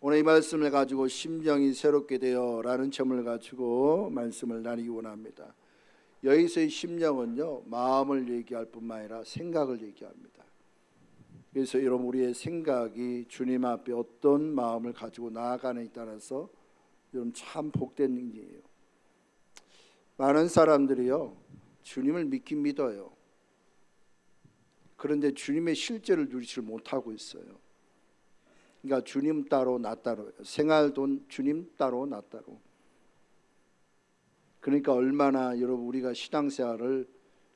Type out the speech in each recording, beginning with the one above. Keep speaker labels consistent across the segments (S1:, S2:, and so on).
S1: 오늘 이 말씀을 가지고 심령이 새롭게 되어라는 점을 가지고 말씀을 나누기 원합니다. 여기서의 심령은요, 마음을 얘기할 뿐만 아니라 생각을 얘기합니다. 그래서 여러분, 우리의 생각이 주님 앞에 어떤 마음을 가지고 나아가느냐에 따라서 여러분 참 복된 일이에요. 많은 사람들이요, 주님을 믿긴 믿어요. 그런데 주님의 실제를 누리지 못하고 있어요. 그러니까 주님 따로 나 따로, 생활도 주님 따로 나 따로. 그러니까 얼마나 여러분 우리가 신앙생활을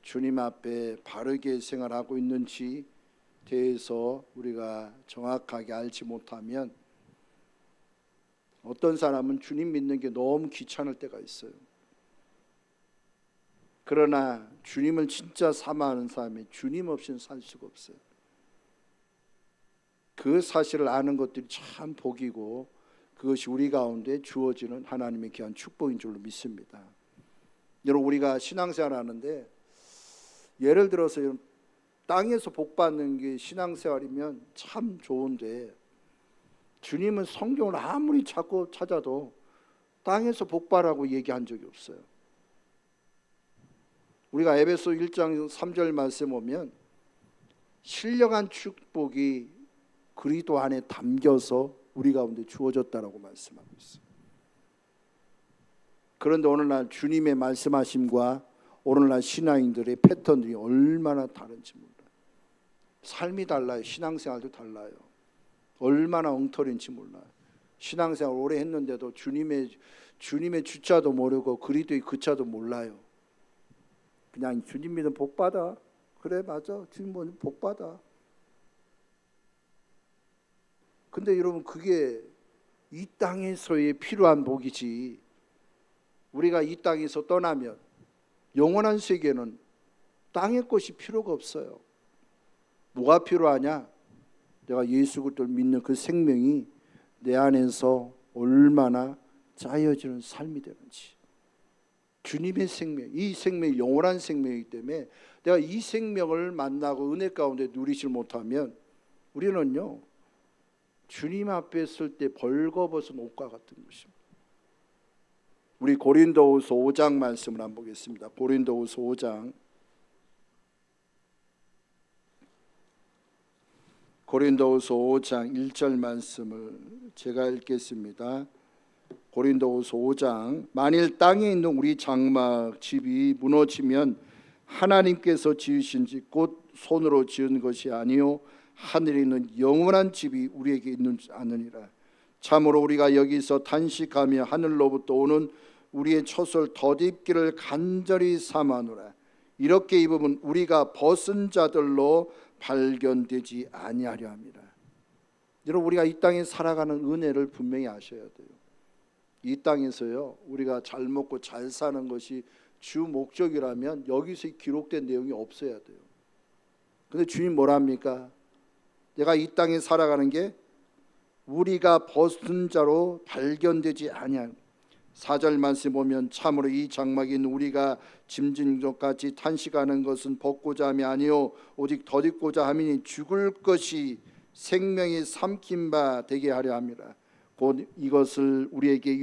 S1: 주님 앞에 바르게 생활하고 있는지 대해서 우리가 정확하게 알지 못하면 어떤 사람은 주님 믿는 게 너무 귀찮을 때가 있어요. 그러나 주님을 진짜 사모하는 사람이 주님 없이는 살 수가 없어요. 그 사실을 아는 것들이 참 복이고 그것이 우리 가운데 주어지는 하나님의 귀한 축복인 줄로 믿습니다. 여러분, 우리가 신앙생활 하는데 예를 들어서 땅에서 복받는 게 신앙생활이면 참 좋은데, 주님은 성경을 아무리 찾고 찾아도 땅에서 복받으라고 얘기한 적이 없어요. 우리가 에베소 1장 3절 말씀 보면 신령한 축복이 그리스도 안에 담겨서 우리 가운데 주어졌다라고 말씀하고 있어요. 그런데 오늘날 주님의 말씀하심과 오늘날 신앙인들의 패턴들이 얼마나 다른지 몰라요. 삶이 달라요. 신앙생활도 달라요. 얼마나 엉터리인지 몰라요. 신앙생활 오래 했는데도 주님의 주자도 모르고 그리스도의 그자도 몰라요. 그냥 주님 믿으면 복 받아. 그래, 맞아. 주님 믿으면 복 받아. 근데 여러분, 그게 이 땅에서의 필요한 복이지, 우리가 이 땅에서 떠나면 영원한 세계는 땅의 것이 필요가 없어요. 뭐가 필요하냐? 내가 예수 그리스도를 믿는 그 생명이 내 안에서 얼마나 짜여지는 삶이 되는지. 주님의 생명, 이 생명이 영원한 생명이기 때문에 내가 이 생명을 만나고 은혜 가운데 누리지 못하면 우리는요, 주님 앞에 설 때 벌거벗은 옷과 같은 것입니다. 우리 고린도후서 5장 말씀을 한번 보겠습니다. 고린도후서 5장, 고린도후서 5장 1절 말씀을 제가 읽겠습니다. 고린도후서 5장, 만일 땅에 있는 우리 장막 집이 무너지면 하나님께서 지으신 집 곧 손으로 지은 것이 아니요 하늘에 있는 영원한 집이 우리에게 있는 줄 아느니라. 참으로 우리가 여기서 탄식하며 하늘로부터 오는 우리의 처소를 덧입기를 간절히 삼아노라. 이렇게 입으면 우리가 벗은 자들로 발견되지 아니하려 합니다. 여러분, 우리가 이 땅에 살아가는 은혜를 분명히 아셔야 돼요. 이 땅에서요, 우리가 잘 먹고 잘 사는 것이 주 목적이라면 여기서 기록된 내용이 없어야 돼요. 근데 주님 뭐라 합니까? 내가 이 땅에 살아가는 게 우리가 벗은 자로 발견되지 아니한. 4절 말씀 보면 참으로 이 장막에 있는 우리가 짐진 것같이 탄식하는 것은 벗고자 함이 아니요 오직 덧입고자 함이니 죽을 것이 생명이 삼킨 바 되게 하려 함이라. 곧 이것을 우리에게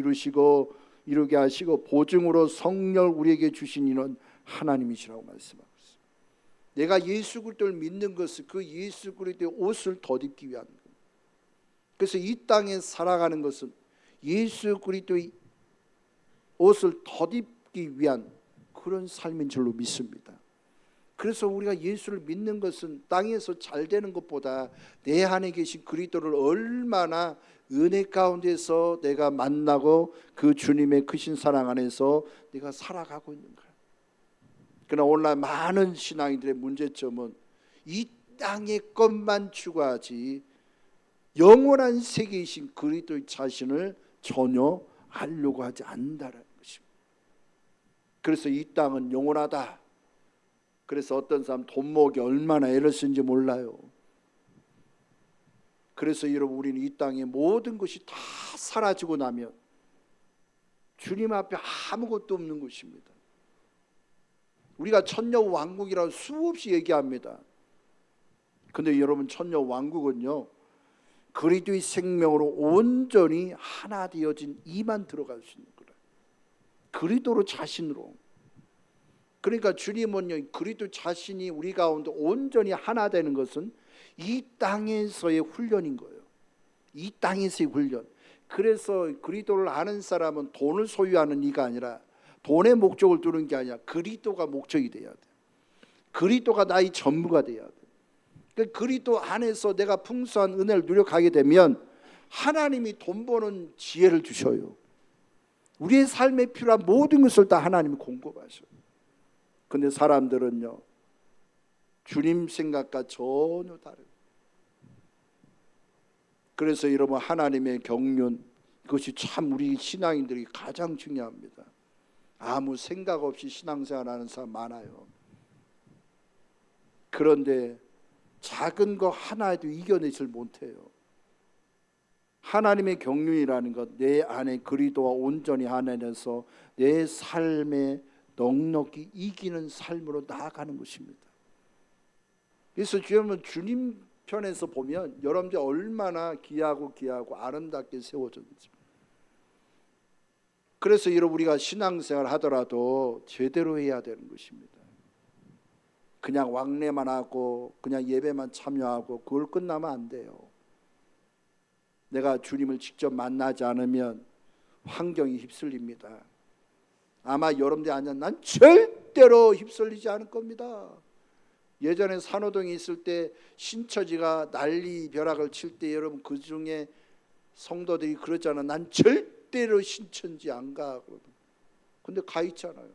S1: 이루게 하시고 보증으로 성령을 우리에게 주신 이는 하나님이시라고 말씀하고 있습니다. 내가 예수 그리스도를 믿는 것은 그 예수 그리스도의 옷을 덧입기 위한 겁니다. 그래서 이 땅에 살아가는 것은 예수 그리스도의 옷을 덧입기 위한 그런 삶인 줄로 믿습니다. 그래서 우리가 예수를 믿는 것은 땅에서 잘 되는 것보다 내 안에 계신 그리스도를 얼마나 은혜 가운데서 내가 만나고 그 주님의 크신 사랑 안에서 내가 살아가고 있는가. 그러나 오늘날 많은 신앙인들의 문제점은 이 땅의 것만 추구하지 영원한 세계이신 그리스도의 자신을 전혀 알려고 하지 않는다는 것입니다. 그래서 이 땅은 영원하다. 그래서 어떤 사람 돈 모으기 얼마나 애를 쓰는지 몰라요. 그래서 여러분, 우리는 이 땅의 모든 것이 다 사라지고 나면 주님 앞에 아무것도 없는 것입니다. 우리가 천녀 왕국이라고 수없이 얘기합니다. 근데 여러분, 천녀 왕국은요, 그리스도의 생명으로 온전히 하나 되어진 이만 들어갈 수 있는 거라. 그리스도로 자신으로. 그러니까 주님은요, 그리스도 자신이 우리 가운데 온전히 하나 되는 것은 이 땅에서의 훈련인 거예요. 이 땅에서의 훈련. 그래서 그리스도를 아는 사람은 돈을 소유하는 이가 아니라, 돈의 목적을 두는 게 아니라 그리스도가 목적이 돼야 돼. 그리스도가 나의 전부가 돼야 돼. 그러니까 그리스도 안에서 내가 풍성한 은혜를 누려가게 되면 하나님이 돈 버는 지혜를 주셔요. 우리의 삶에 필요한 모든 것을 다 하나님이 공급하셔요. 근데 사람들은요, 주님 생각과 전혀 다른. 그래서 여러분, 하나님의 경륜, 그것이 참 우리 신앙인들이 가장 중요합니다. 아무 생각 없이 신앙생활하는 사람 많아요. 그런데 작은 거 하나에도 이겨내질 못해요. 하나님의 경륜이라는 것, 내 안에 그리스도와 온전히 하나님에서 내 삶에 넉넉히 이기는 삶으로 나아가는 것입니다. 그래서 주님 편에서 보면 여러분들 얼마나 귀하고 아름답게 세워졌는지. 그래서 여러분, 우리가 신앙생활 하더라도 제대로 해야 되는 것입니다. 그냥 왕래만 하고 그냥 예배만 참여하고 그걸 끝나면 안 돼요. 내가 주님을 직접 만나지 않으면 환경이 휩쓸립니다. 아마 여러분들이 아니면 난 절대로 휩쓸리지 않을 겁니다. 예전에 산호동에 있을 때 신처지가 난리 벼락을 칠 때 여러분, 그 중에 성도들이 그러잖아. 난 절대로 신천지 안 가. 근데 가 있잖아요.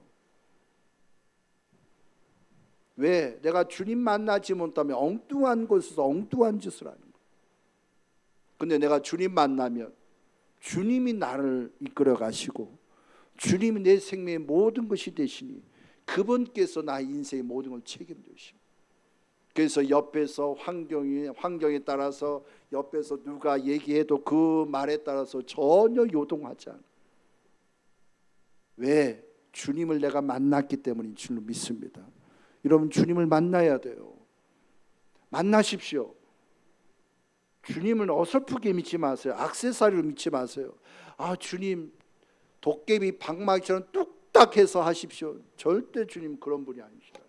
S1: 왜? 내가 주님 만나지 못하면 엉뚱한 곳에서 엉뚱한 짓을 하는 거예요. 근데 내가 주님 만나면 주님이 나를 이끌어 가시고 주님이 내 생명의 모든 것이 되시니 그분께서 나의 인생의 모든 걸 책임지십니다. 그래서 옆에서 환경에 따라서 옆에서 누가 얘기해도 그 말에 따라서 전혀 요동하지 않아요. 왜? 주님을 내가 만났기 때문인 줄로 믿습니다. 여러분, 주님을 만나야 돼요. 만나십시오. 주님을 어설프게 믿지 마세요. 액세서리로 믿지 마세요. 아, 주님 도깨비 방망이처럼 뚝딱해서 하십시오. 절대 주님 그런 분이 아니시다.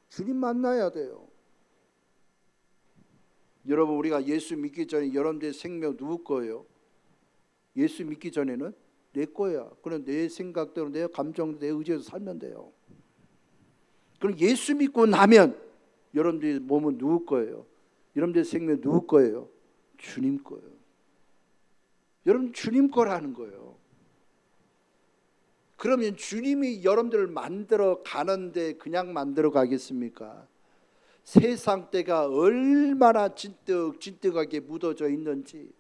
S1: 주님 만나야 돼요. 여러분, 우리가 예수 믿기 전에 여러분들의 생명 누구 거예요? 예수 믿기 전에는 내 거야. 그럼 내 생각대로, 내 감정대로, 내 의지로 살면 돼요. 그럼 예수 믿고 나면 여러분들의 몸은 누구 거예요? 여러분들의 생명 누구 거예요? 주님 거예요. 여러분, 주님 거라는 거예요. 그러면 주님이 여러분들을 만들어 가는데 그냥 만들어 가겠습니까? 세상 때가 얼마나 진득진득하게 묻어져 있는지.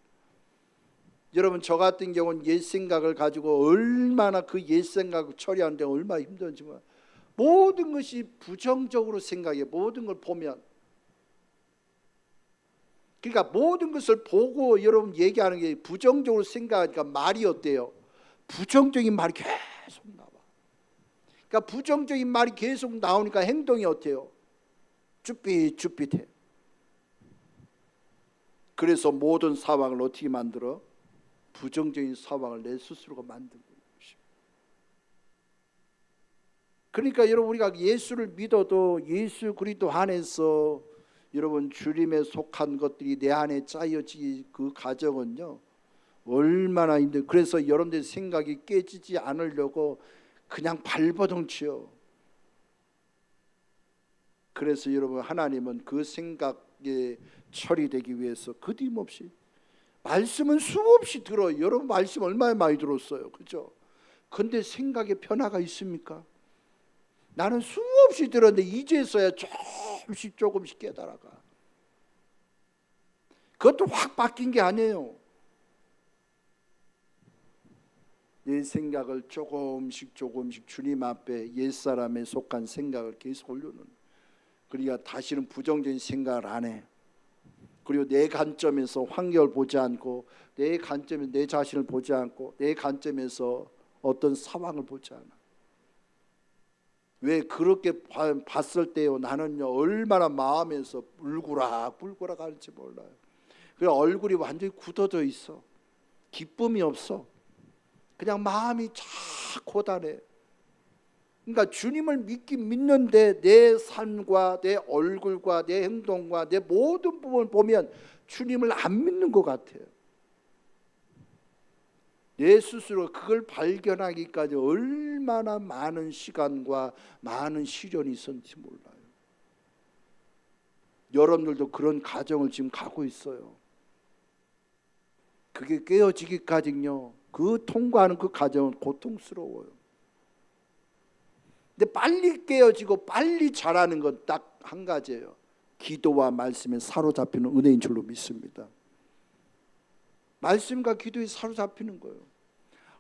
S1: 여러분, 저 같은 경우는 옛 생각을 가지고 얼마나 그 옛 생각을 처리하는데 얼마나 힘든지. 모든 것이 부정적으로 생각해. 모든 걸 보면. 그러니까 모든 것을 보고 여러분 얘기하는 게 부정적으로 생각하니까 말이 어때요? 부정적인 말이 계속 나와. 그러니까 부정적인 말이 계속 나오니까 행동이 어때요? 쭈삣쭈삣해. 그래서 모든 상황을 어떻게 만들어? 부정적인 상황을 내 스스로가 만든 것입니다. 그러니까 여러분, 우리가 예수를 믿어도 예수 그리스도 안에서 여러분 주님에 속한 것들이 내 안에 짜여지기, 그 과정은요 얼마나 힘들. 그래서 여러분들 생각이 깨지지 않으려고 그냥 발버둥 치요. 그래서 여러분, 하나님은 그 생각에 처리되기 위해서 거침없이 말씀은 수없이 들어요. 여러분 말씀 얼마나 많이 들었어요, 그렇죠? 근데 생각에 변화가 있습니까? 나는 수없이 들었는데 이제서야 조금씩 깨달아가. 그것도 확 바뀐 게 아니에요. 내 생각을 조금씩 주님 앞에 옛사람에 속한 생각을 계속 올려놓는. 그러니까 다시는 부정적인 생각을 안 해. 그리고 내 관점에서 환경을 보지 않고, 내 관점에서 내 자신을 보지 않고, 내 관점에서 어떤 상황을 보지 않아. 왜 그렇게 봤을 때요, 나는요 얼마나 마음에서 불구락 하는지 몰라요. 그래 얼굴이 완전히 굳어져 있어. 기쁨이 없어. 그냥 마음이 참 고단해. 그러니까 주님을 믿긴 믿는데 내 삶과 내 얼굴과 내 행동과 내 모든 부분을 보면 주님을 안 믿는 것 같아요. 내 스스로 그걸 발견하기까지 얼마나 많은 시간과 많은 시련이 있었는지 몰라요. 여러분들도 그런 가정을 지금 가고 있어요. 그게 깨어지기까지는요, 그 통과하는 그 과정은 고통스러워요. 근데 빨리 깨어지고 빨리 자라는 건 딱 한 가지예요. 기도와 말씀에 사로잡히는 은혜인 줄로 믿습니다. 말씀과 기도에 사로잡히는 거예요.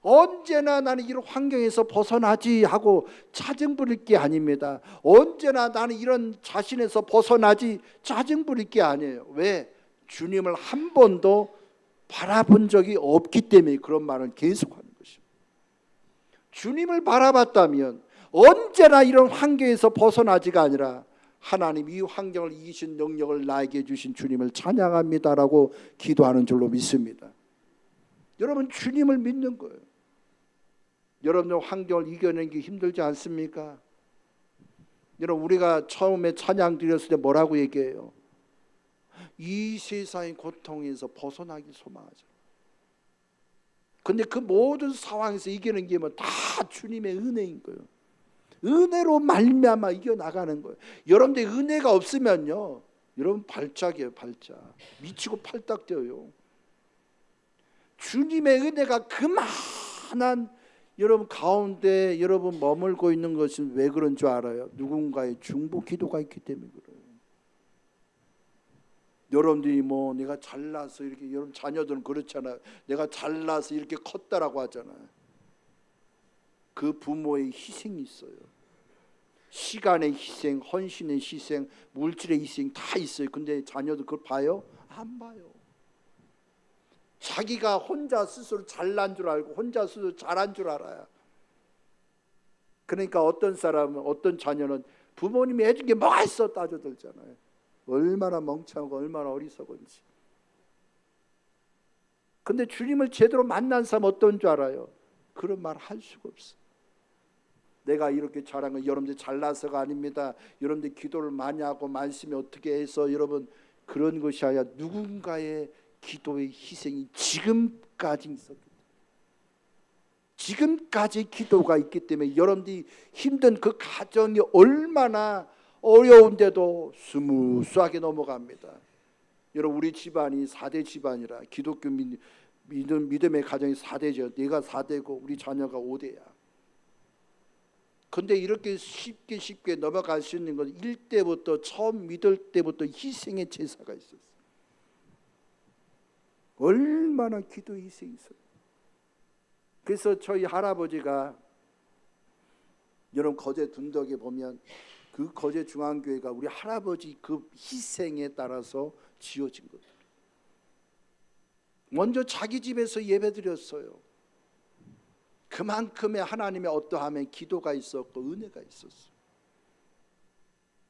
S1: 언제나 나는 이런 환경에서 벗어나지 하고 짜증 부릴 게 아닙니다. 언제나 나는 이런 자신에서 벗어나지 짜증 부릴 게 아니에요. 왜? 주님을 한 번도 바라본 적이 없기 때문에 그런 말을 계속하는 것입니다. 주님을 바라봤다면 언제나 이런 환경에서 벗어나지가 아니라 하나님 이 환경을 이기신 능력을 나에게 주신 주님을 찬양합니다라고 기도하는 줄로 믿습니다. 여러분 주님을 믿는 거예요. 여러분들 환경을 이겨내기 힘들지 않습니까? 여러분 우리가 처음에 찬양 드렸을 때 뭐라고 얘기해요? 이 세상의 고통에서 벗어나기 소망하죠. 근데 그 모든 상황에서 이기는 게 뭐 다 주님의 은혜인 거예요. 은혜로 말미암아 이겨나가는 거예요. 여러분들 은혜가 없으면요, 여러분 발작이에요. 발작. 미치고 팔딱 뛰어요. 주님의 은혜가 그만한 여러분 가운데 여러분 머물고 있는 것은 왜 그런 줄 알아요? 누군가의 중보 기도가 있기 때문에 그래요. 여러분들이 뭐 내가 잘나서 이렇게, 여러분 자녀들은 그렇잖아요. 내가 잘나서 이렇게 컸다라고 하잖아요. 그 부모의 희생이 있어요. 시간의 희생, 헌신의 희생, 물질의 희생 다 있어요. 근데 자녀들 그걸 봐요? 안 봐요. 자기가 혼자 스스로 잘난 줄 알고 혼자 스스로 잘한 줄 알아요. 그러니까 어떤 사람은, 어떤 자녀는 부모님이 해준 게 뭐가 있어 따져들잖아요. 얼마나 멍청하고 얼마나 어리석은지. 근데 주님을 제대로 만난 사람 어떤 줄 알아요? 그런 말 할 수가 없어. 내가 이렇게 잘한 건 여러분들 잘나서가 아닙니다. 여러분들 기도를 많이 하고 말씀이 어떻게 해서 여러분 그런 것이 아니라 누군가의 기도의 희생이 지금까지 있었기 때문에, 지금까지 기도가 있기 때문에 여러분들이 힘든 그 가정이 얼마나 어려운데도 스무스하게 넘어갑니다. 여러분 우리 집안이 4대 집안이라 기독교 믿음의 가정이 4대죠. 내가 4대고 우리 자녀가 5대야. 근데 이렇게 쉽게 넘어갈 수 있는 건 1대부터 처음 믿을 때부터 희생의 제사가 있었어요. 얼마나 기도 희생이 있어요. 그래서 저희 할아버지가 여러분 거제 둔덕에 보면 그 거제 중앙교회가 우리 할아버지 그 희생에 따라서 지어진 거예요. 먼저 자기 집에서 예배드렸어요. 그만큼의 하나님의 어떠함에 기도가 있었고 은혜가 있었어요.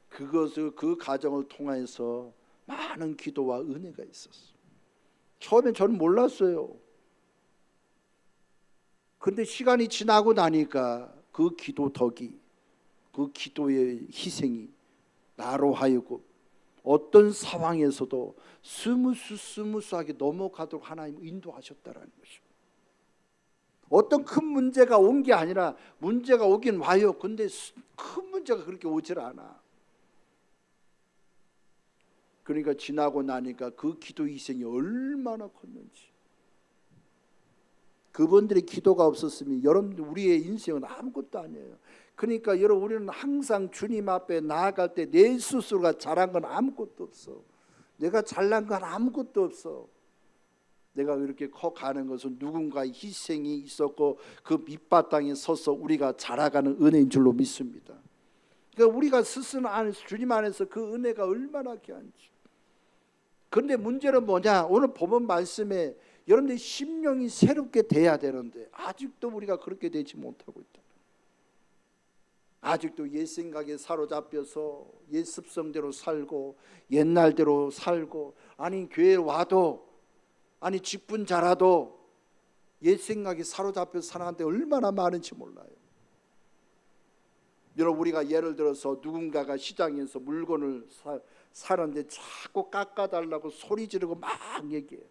S1: 그것을 그 가정을 통해서 많은 기도와 은혜가 있었어요. 처음엔 저는 몰랐어요. 근데 시간이 지나고 나니까 그 기도 덕이, 그 기도의 희생이 나로 하여금 어떤 상황에서도 스무스하게 넘어가도록 하나님 인도하셨다라는 것입니다. 어떤 큰 문제가 온 게 아니라 문제가 오긴 와요. 근데 큰 문제가 그렇게 오질 않아. 그러니까 지나고 나니까 그 기도 희생이 얼마나 컸는지. 그분들의 기도가 없었으면 여러분들 우리의 인생은 아무것도 아니에요. 그러니까 여러분 우리는 항상 주님 앞에 나아갈 때 내 스스로가 잘한 건 아무것도 없어. 내가 잘난 건 아무것도 없어. 내가 이렇게 커가는 것은 누군가의 희생이 있었고 그 밑바탕에 서서 우리가 자라가는 은혜인 줄로 믿습니다. 그러니까 우리가 스스로 안에서 주님 안에서 그 은혜가 얼마나 귀한지. 그런데 문제는 뭐냐? 오늘 본문 말씀에 여러분들의 심령이 새롭게 돼야 되는데 아직도 우리가 그렇게 되지 못하고 있다. 아직도 옛 생각에 사로잡혀서 옛 습성대로 살고 옛날대로 살고, 아니 교회 와도, 아니 직분 잘하도 옛 생각에 사로잡혀서 사는데 얼마나 많은지 몰라요. 여러분, 우리가 예를 들어서 누군가가 시장에서 물건을 사는데 자꾸 깎아달라고 소리 지르고 막 얘기해요.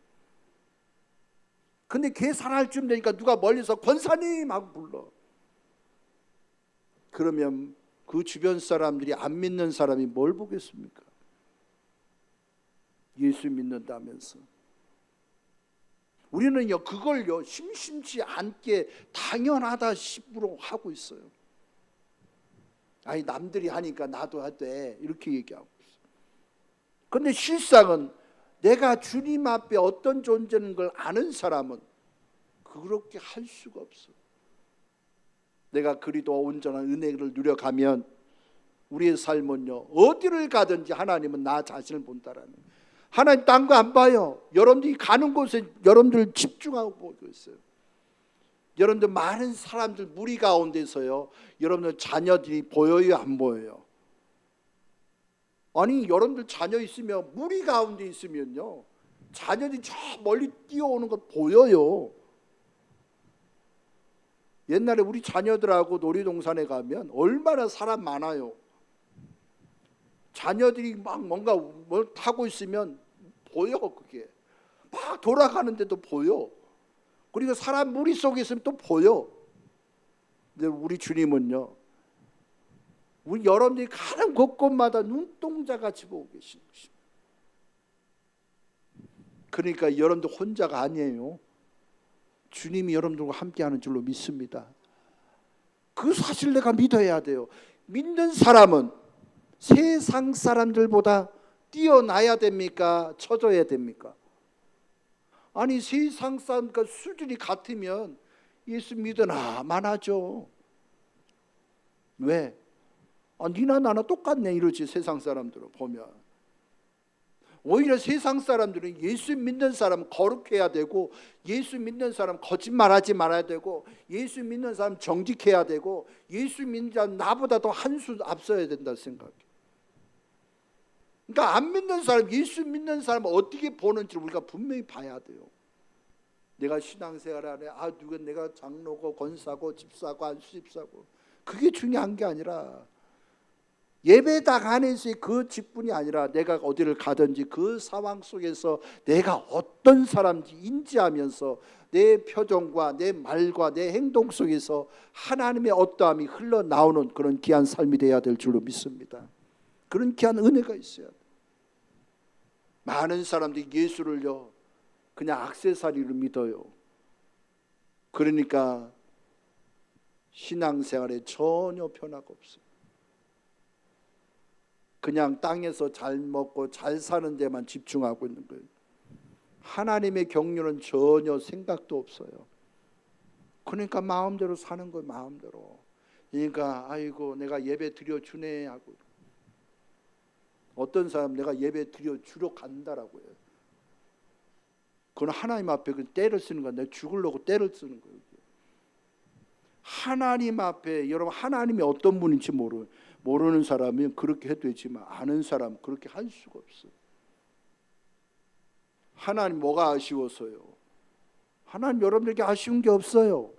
S1: 근데 걔 살아날 쯤 되니까 누가 멀리서 권사님 하고 불러. 그러면 그 주변 사람들이 안 믿는 사람이 뭘 보겠습니까? 예수 믿는다면서. 우리는요 그걸요 심심치 않게 당연하다 싶으로 하고 있어요. 아니 남들이 하니까 나도 돼, 이렇게 얘기하고 있어요. 그런데 실상은 내가 주님 앞에 어떤 존재인 걸 아는 사람은 그렇게 할 수가 없어. 내가 그리도 온전한 은혜를 누려가면 우리의 삶은요 어디를 가든지 하나님은 나 자신을 본다라는, 하나님 딴 거 안 봐요. 여러분들이 가는 곳에 여러분들 집중하고 보고 있어요. 여러분들 많은 사람들 무리 가운데서요 여러분들 자녀들이 보여요, 안 보여요? 아니 여러분들 자녀 있으면, 무리 가운데 있으면요 자녀들이 저 멀리 뛰어오는 거 보여요. 옛날에 우리 자녀들하고 놀이동산에 가면 얼마나 사람 많아요. 자녀들이 막 뭔가 뭘 타고 있으면 보여. 그게 막 돌아가는데도 보여. 그리고 사람 무리 속에 있으면 또 보여. 근데 우리 주님은요 우리 여러분들이 가는 곳곳마다 눈동자같이 보고 계시는 것입니다. 그러니까 여러분들 혼자가 아니에요. 주님이 여러분들과 함께하는 줄로 믿습니다. 그 사실 내가 믿어야 돼요. 믿는 사람은 세상 사람들보다 뛰어나야 됩니까? 쳐줘야 됩니까? 아니 세상 사람과 수준이 같으면 예수 믿으나 마나죠. 왜? 니나 나나 똑같네 이러지. 세상 사람들은 보면 오히려 세상 사람들은 예수 믿는 사람 거룩해야 되고, 예수 믿는 사람 거짓말하지 말아야 되고, 예수 믿는 사람 정직해야 되고, 예수 믿는 사람 나보다 더 한 수 앞서야 된다 생각해. 그러니까 안 믿는 사람, 예수 믿는 사람 어떻게 보는지 우리가 분명히 봐야 돼요. 내가 신앙생활 안에 누가 내가 장로고 권사고 집사고 안수집사고 그게 중요한 게 아니라, 예배당 안에서의 그 직분이 아니라 내가 어디를 가든지 그 상황 속에서 내가 어떤 사람인지 인지하면서 내 표정과 내 말과 내 행동 속에서 하나님의 어떠함이 흘러나오는 그런 귀한 삶이 되어야 될 줄로 믿습니다. 그런 귀한 은혜가 있어야 돼요. 많은 사람들이 예수를요 그냥 액세서리로 믿어요. 그러니까 신앙생활에 전혀 변화가 없어요. 그냥 땅에서 잘 먹고 잘 사는 데만 집중하고 있는 거예요. 하나님의 경륜은 전혀 생각도 없어요. 그러니까 마음대로 사는 거예요. 마음대로. 그러니까 아이고 내가 예배 드려주네 하고, 어떤 사람 내가 예배 드려주러 간다라고 해요. 그건 하나님 앞에 그 때를 쓰는 거야. 내가 죽으려고 때를 쓰는 거예요. 하나님 앞에, 여러분 하나님이 어떤 분인지 모르는 사람은 그렇게 해도 되지만 아는 사람은 그렇게 할 수가 없어요. 하나님 뭐가 아쉬워서요? 하나님 여러분들에게 아쉬운 게 없어요.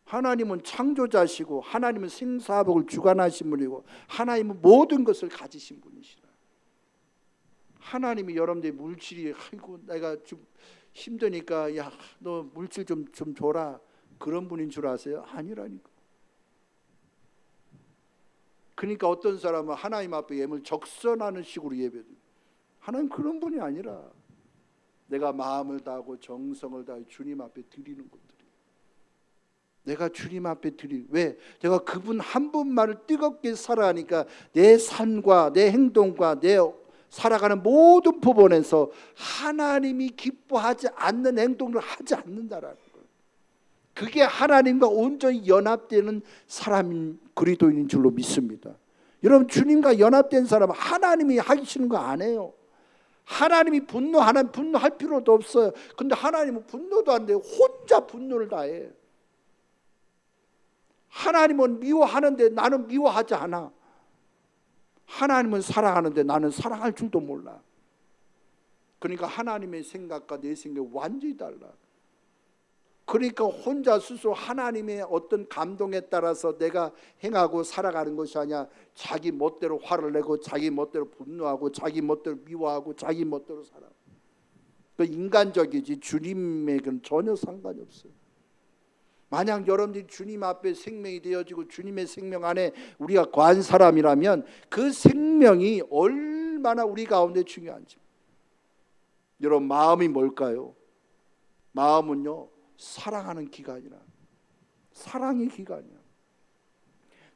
S1: 하나님은 창조자시고, 하나님은 생사복을 주관하신 분이고, 하나님은 모든 것을 가지신 분이시라. 하나님이 여러분들의 물질이 아이고 내가 좀 힘드니까 야 너 물질 좀 줘라 그런 분인 줄 아세요? 아니라니까. 그러니까 어떤 사람은 하나님 앞에 예물 적선하는 식으로 예배드려요. 하나님 그런 분이 아니라 내가 마음을 다하고 정성을 다해 주님 앞에 드리는 것들이, 내가 주님 앞에 왜? 내가 그분 한 분만을 뜨겁게 살아가니까 내 삶과 내 행동과 내 살아가는 모든 부분에서 하나님이 기뻐하지 않는 행동을 하지 않는다라는 거예요. 그게 하나님과 온전히 연합되는 사람인 그리스도인인 줄로 믿습니다. 여러분 주님과 연합된 사람은 하나님이 하시는 거 안 해요. 하나님이 분노하는 분노할 필요도 없어요. 근데 하나님은 분노도 안 돼요. 혼자 분노를 다 해. 하나님은 미워하는데 나는 미워하지 않아. 하나님은 사랑하는데 나는 사랑할 줄도 몰라. 그러니까 하나님의 생각과 내 생각이 완전히 달라. 그러니까 혼자 스스로 하나님의 어떤 감동에 따라서 내가 행하고 살아가는 것이 아니라 자기 멋대로 화를 내고 자기 멋대로 분노하고 자기 멋대로 미워하고 자기 멋대로 살아. 그 인간적이지 주님에게는 전혀 상관이 없어요. 만약 여러분들이 주님 앞에 생명이 되어지고 주님의 생명 안에 우리가 거한 사람이라면 그 생명이 얼마나 우리 가운데 중요한지. 여러분, 마음이 뭘까요? 마음은요, 사랑하는 기관이라. 사랑의 기관이야.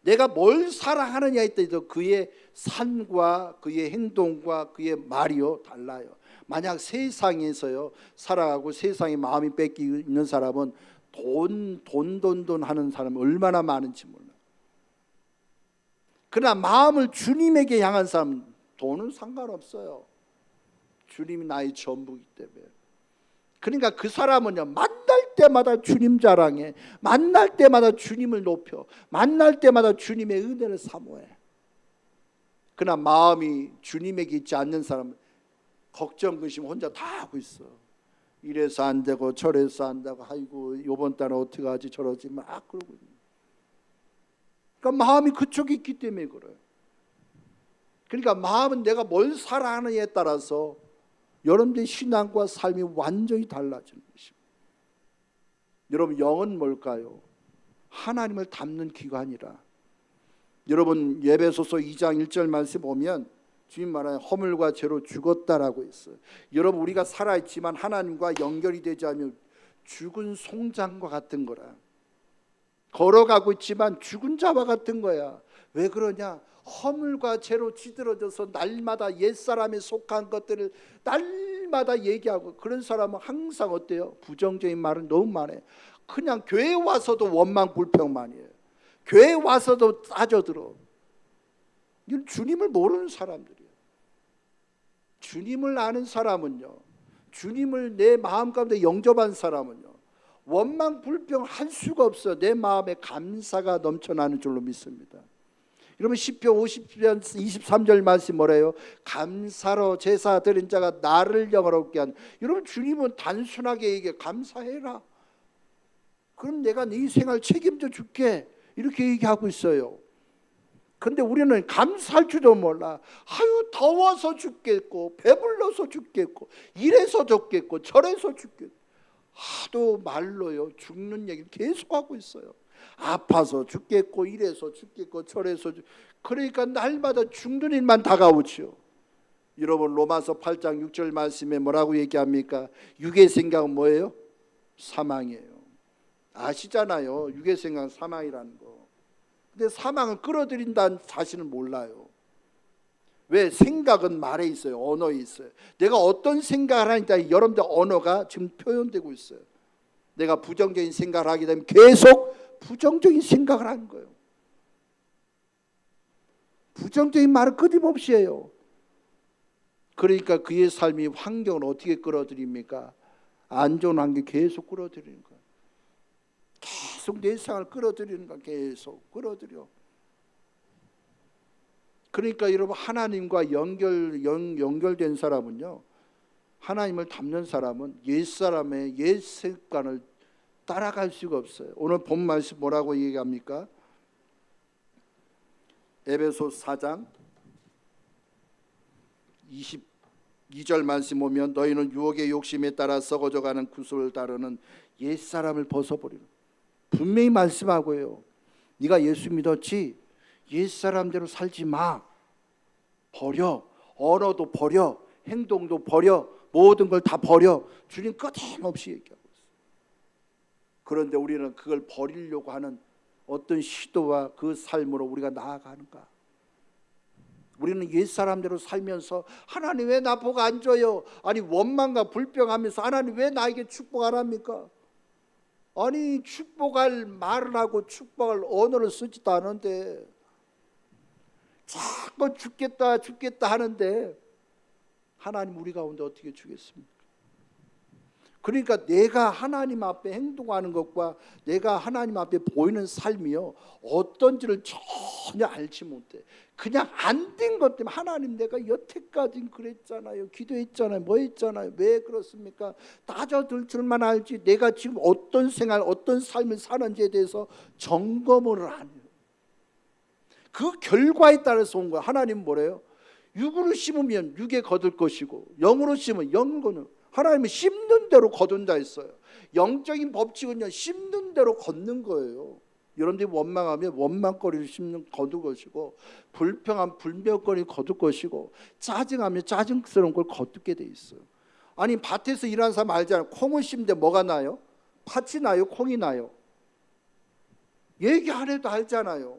S1: 내가 뭘 사랑하느냐에 따라서 그의 삶과 그의 행동과 그의 말이요 달라요. 만약 세상에서요 살아가고 세상에 마음이 뺏기고 있는 사람은 돈 하는 사람이 얼마나 많은지 몰라. 그러나 마음을 주님에게 향한 사람은 돈은 상관없어요. 주님이 나의 전부이기 때문에. 그러니까 그 사람은요 만날 때마다 주님 자랑해, 만날 때마다 주님을 높여, 만날 때마다 주님의 은혜를 사모해. 그러나 마음이 주님에게 있지 않는 사람은 걱정 근심 혼자 다 하고 있어. 이래서 안 되고 저래서 안 되고, 아이고 이번 달에 어떻게 하지 저러지 막 그러고 있는. 그러니까 마음이 그쪽에 있기 때문에 그래. 그러니까 마음은 내가 뭘 사랑하느냐에 따라서 여러분들의 신앙과 삶이 완전히 달라지는 것입니다. 여러분, 영은 뭘까요? 하나님을 담는 기관이라. 여러분, 에베소서 2장 1절 말씀 보면 주님 말하는 허물과 죄로 죽었다라고 했어요. 여러분, 우리가 살아있지만 하나님과 연결이 되지 않으면 죽은 송장과 같은 거라. 걸어가고 있지만 죽은 자와 같은 거야. 왜 그러냐? 허물과 죄로 찌들어져서 날마다 옛사람에 속한 것들을 날마다 얘기하고, 그런 사람은 항상 어때요? 부정적인 말은 너무 많아요. 그냥 교회 와서도 원망 불평만 해요. 교회 와서도 따져들어. 이건 주님을 모르는 사람들이에요. 주님을 아는 사람은요, 주님을 내 마음 가운데 영접한 사람은요, 원망 불평 할 수가 없어요. 내 마음에 감사가 넘쳐나는 줄로 믿습니다. 여러분, 시편 50편 23절 말씀 뭐래요? 감사로 제사 드린 자가 나를 영화롭게 한. 여러분, 주님은 단순하게 얘기해, 감사해라. 그럼 내가 네 생활 책임져 줄게, 이렇게 얘기하고 있어요. 근데 우리는 감사할 줄도 몰라. 아유, 더워서 죽겠고 배불러서 죽겠고 이래서 죽겠고 저래서 죽겠고, 하도 말로요 죽는 얘기를 계속하고 있어요. 아파서 죽겠고 이래서 죽겠고 저래서 그러니까 날마다 죽는 일만 다가오죠. 여러분, 로마서 8장 6절 말씀에 뭐라고 얘기합니까? 육의 생각은 뭐예요? 사망이에요. 아시잖아요, 육의 생각은 사망이라는 거. 근데 사망을 끌어들인다는 사실을 몰라요. 왜? 생각은 말에 있어요. 언어에 있어요. 내가 어떤 생각을 하니까 여러분들 언어가 지금 표현되고 있어요. 내가 부정적인 생각을 하게 되면 계속 부정적인 생각을 하는 거예요. 부정적인 말을 끊임없이 해요. 그러니까 그의 삶이 환경을 어떻게 끌어들입니까? 안 좋은 환경 계속 끌어들이는 거예요. 계속 내 생활을 끌어들이는 거야. 계속 끌어들여. 그러니까 여러분, 하나님과 연결된 사람은요, 하나님을 닮는 사람은 옛사람의 옛 습관을 따라갈 수가 없어요. 오늘 본 말씀 뭐라고 얘기합니까? 에베소 4장 22절 말씀 보면 너희는 유혹의 욕심에 따라 썩어져가는 구슬을 따르는 옛사람을 벗어버리는, 분명히 말씀하고요. 네가 예수 믿었지? 옛사람대로 살지 마. 버려. 언어도 버려. 행동도 버려. 모든 걸 다 버려. 주님 끊임없이 얘기하고 있어요. 그런데 우리는 그걸 버리려고 하는 어떤 시도와 그 삶으로 우리가 나아가는가? 우리는 옛사람대로 살면서 하나님 왜 나 복 안 줘요? 아니, 원망과 불평하면서 하나님 왜 나에게 축복 안 합니까? 아니, 축복할 말을 하고 축복할 언어를 쓰지도 않은데 자꾸 죽겠다 하는데 하나님 우리 가운데 어떻게 주겠습니까? 그러니까 내가 하나님 앞에 행동하는 것과 내가 하나님 앞에 보이는 삶이요 어떤지를 전혀 알지 못해. 그냥 안 된 것 때문에 하나님 내가 여태까지 그랬잖아요, 기도했잖아요, 뭐 했잖아요, 왜 그렇습니까? 따져들 줄만 알지 내가 지금 어떤 생활 어떤 삶을 사는지에 대해서 점검을 안 해요. 그 결과에 따라서 온 거야. 하나님 뭐래요? 육으로 심으면 육에 거둘 것이고 영으로 심으면 영으로 거는. 하나님은 심는 대로 거둔다 했어요. 영적인 법칙은요 심는 대로 걷는 거예요. 여러분들이 원망하면 원망거리를 거둘 것이고 불평하면 불평거리를 거둘 것이고 짜증하면 짜증스러운 걸 거두게 돼 있어요. 아니 밭에서 일하는 사람 알잖아요. 콩을 심는데 뭐가 나요? 팥이 나요? 콩이 나요? 얘기 안 해도 알잖아요.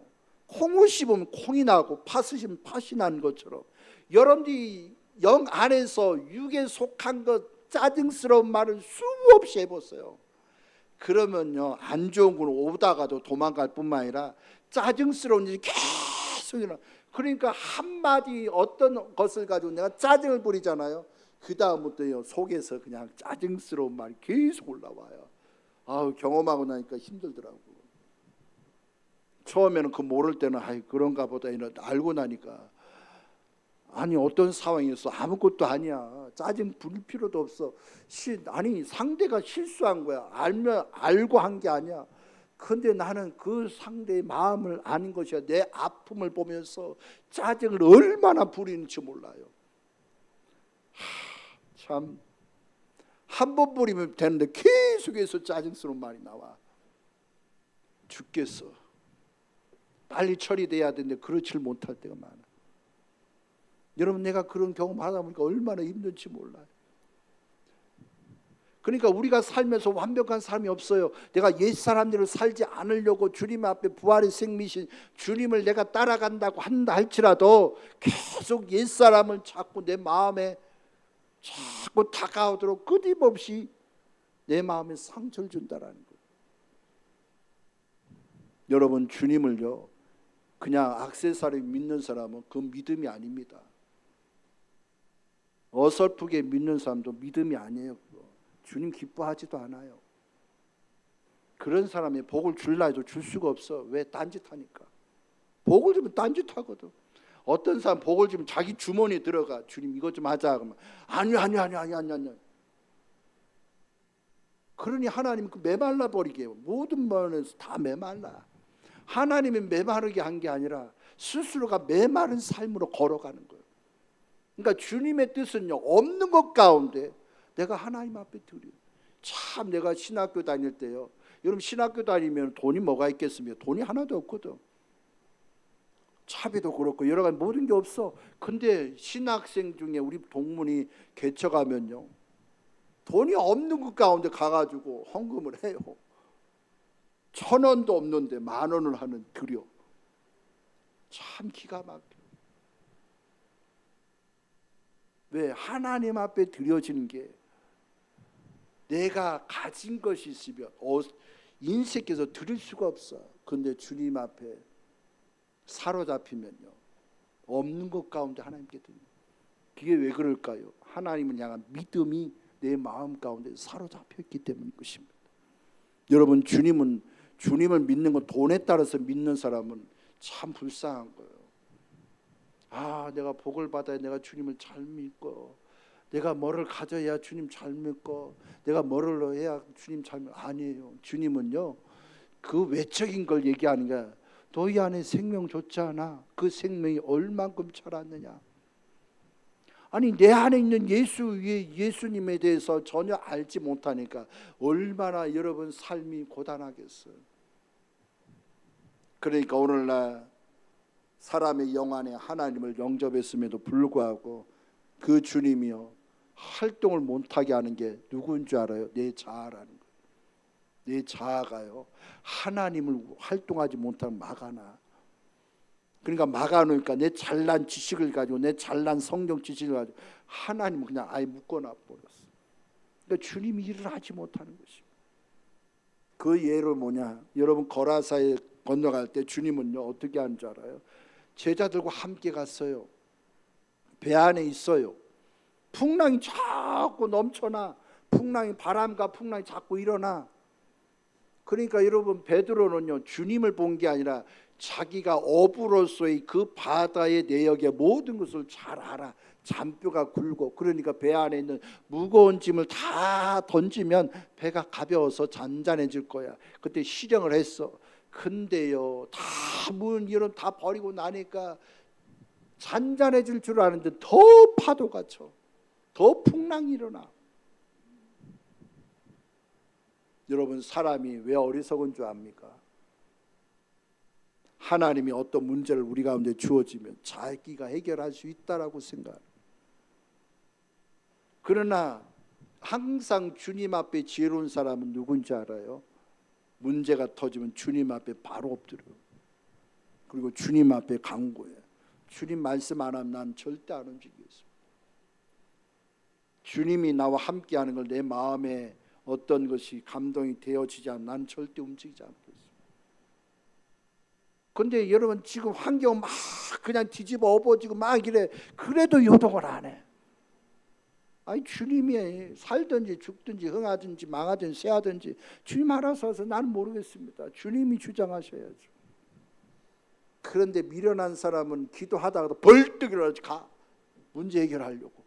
S1: 콩을 심으면 콩이 나고 팥을 심으면 팥이 나는 것처럼 여러분들이 영 안에서 육에 속한 것 짜증스러운 말을 수없이 해봤어요. 그러면요 안 좋은 건 오다가도 도망갈 뿐만 아니라 짜증스러운 일이 계속 일어나. 그러니까 한마디 어떤 것을 가지고 내가 짜증을 부리잖아요. 그 다음부터요 속에서 그냥 짜증스러운 말이 계속 올라와요. 아우 경험하고 나니까 힘들더라고. 처음에는 그 모를 때는 아이 그런가 보다 알고 나니까 아니 어떤 상황이었어? 아무것도 아니야. 짜증 부릴 필요도 없어. 아니 상대가 실수한 거야. 알고 한 게 아니야. 근데 나는 그 상대의 마음을 아는 것이야. 내 아픔을 보면서 짜증을 얼마나 부리는지 몰라요. 참 한 번 부리면 되는데 계속해서 짜증스러운 말이 나와. 죽겠어. 빨리 처리돼야 되는데 그렇지 못할 때가 많아. 여러분 내가 그런 경험 하다 보니까 얼마나 힘든지 몰라요. 그러니까 우리가 살면서 완벽한 삶이 없어요. 내가 옛사람대로 살지 않으려고 주님 앞에 부활의 생미신 주님을 내가 따라간다고 한다 할지라도 계속 옛사람을 자꾸 내 마음에 자꾸 다가오도록 끊임없이 내 마음에 상처를 준다라는 거예요. 여러분 주님을요 그냥 액세서리 믿는 사람은 그 믿음이 아닙니다. 어설프게 믿는 사람도 믿음이 아니에요. 그거. 주님 기뻐하지도 않아요. 그런 사람이 복을 줄라 해도 줄 수가 없어. 왜? 딴짓하니까. 복을 주면 딴짓하거든. 어떤 사람 복을 주면 자기 주머니에 들어가. 주님 이것 좀 하자. 그러면 아니요. 그러니 하나님 그 메말라 버리게 해요. 모든 면에서 다 메말라. 하나님이 메마르게 한 게 아니라 스스로가 메마른 삶으로 걸어가는 거예요. 그러니까 주님의 뜻은요 없는 것 가운데 내가 하나님 앞에 드려. 참 내가 신학교 다닐 때요. 여러분 신학교 다니면 돈이 뭐가 있겠습니까? 돈이 하나도 없거든. 차비도 그렇고 여러 가지 모든 게 없어. 근데 신학생 중에 우리 동문이 개척하면요 돈이 없는 것 가운데 가가지고 헌금을 해요. 1,000원도 없는데 10,000원을 하는 드려. 참 기가 막혀. 왜? 하나님 앞에 드려지는 게 내가 가진 것이 있으면 인생께서 드릴 수가 없어. 근데 주님 앞에 사로잡히면요 없는 것 가운데 하나님께 드립니다. 그게 왜 그럴까요? 하나님을 향한 믿음이 내 마음 가운데 사로잡혀 있기 때문인 것입니다. 여러분 주님을 믿는 건 돈에 따라서 믿는 사람은 참 불쌍한 거예요. 아 내가 복을 받아야 내가 주님을 잘 믿고 내가 뭐를 가져야 주님 잘 믿고 내가 뭐를 해야 주님 잘 믿고. 아니에요. 주님은요 그 외적인 걸 얘기하는 게 너희 안에 생명 줬지 않아? 그 생명이 얼만큼 자랐느냐. 아니 내 안에 있는 예수님에 대해서 전혀 알지 못하니까 얼마나 여러분 삶이 고단하겠어요. 그러니까 오늘날 사람의 영 안에 하나님을 영접했음에도 불구하고 그 주님이요 활동을 못하게 하는 게 누구인 줄 알아요? 내 자아라는 거예요. 내 자아가요 하나님을 활동하지 못하면 막아놔. 그러니까 막아놓으니까 내 잘난 지식을 가지고 내 잘난 성경 지식을 가지고 하나님을 그냥 아예 묶어놔 버렸어. 그러니까 주님이 일을 하지 못하는 것입니다. 그 예로 뭐냐? 여러분 거라사에 건너갈 때 주님은요 어떻게 하는 줄 알아요? 제자들과 함께 갔어요. 배 안에 있어요. 풍랑이 자꾸 넘쳐나. 풍랑이, 바람과 풍랑이 자꾸 일어나. 그러니까 여러분, 베드로는요 주님을 본 게 아니라 자기가 어부로서의 그 바다의 내역의 모든 것을 잘 알아. 잔뼈가 굵고, 그러니까 배 안에 있는 무거운 짐을 다 던지면 배가 가벼워서 잔잔해질 거야. 그때 실행을 했어. 근데요, 다 문 이런 다 버리고 나니까 잔잔해질 줄 아는데 더 파도가 쳐, 더 풍랑이 일어나. 여러분, 사람이 왜 어리석은 줄 압니까? 하나님이 어떤 문제를 우리 가운데 주어지면 자기가 해결할 수 있다라고 생각합니다. 그러나 항상 주님 앞에 지혜로운 사람은 누군지 알아요? 문제가 터지면 주님 앞에 바로 엎드려요. 그리고 주님 앞에 간구해요. 주님 말씀 안 하면 난 절대 안 움직이겠습니다. 주님이 나와 함께하는 걸 내 마음에 어떤 것이 감동이 되어지지 않으면 난 절대 움직이지 않겠습니다. 근데 여러분, 지금 환경 막 그냥 뒤집어 엎어지고 막 이래, 그래도 요동을 안 해. 아니, 주님이 살든지 죽든지 흥하든지 망하든지 쇠하든지 주님 알아서 하서 나는 모르겠습니다. 주님이 주장하셔야죠. 그런데 미련한 사람은 기도하다가도 벌떡 일어나서 가, 문제 해결하려고.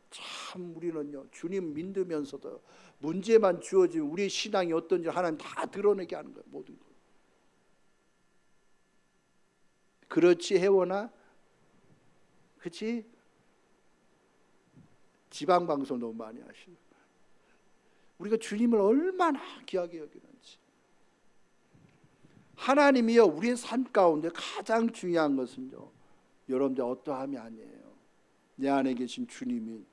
S1: 참, 우리는요 주님 믿으면서도 문제만 주어지면 우리의 신앙이 어떤지 하나님 다 드러내게 하는 거예요. 모든 거. 그렇지, 혜원아? 그렇지? 지방방송 너무 많이 하시고, 우리가 주님을 얼마나 귀하게 여기는지. 하나님이요, 우리의 삶 가운데 가장 중요한 것은요, 여러분들 어떠함이 아니에요. 내 안에 계신 주님이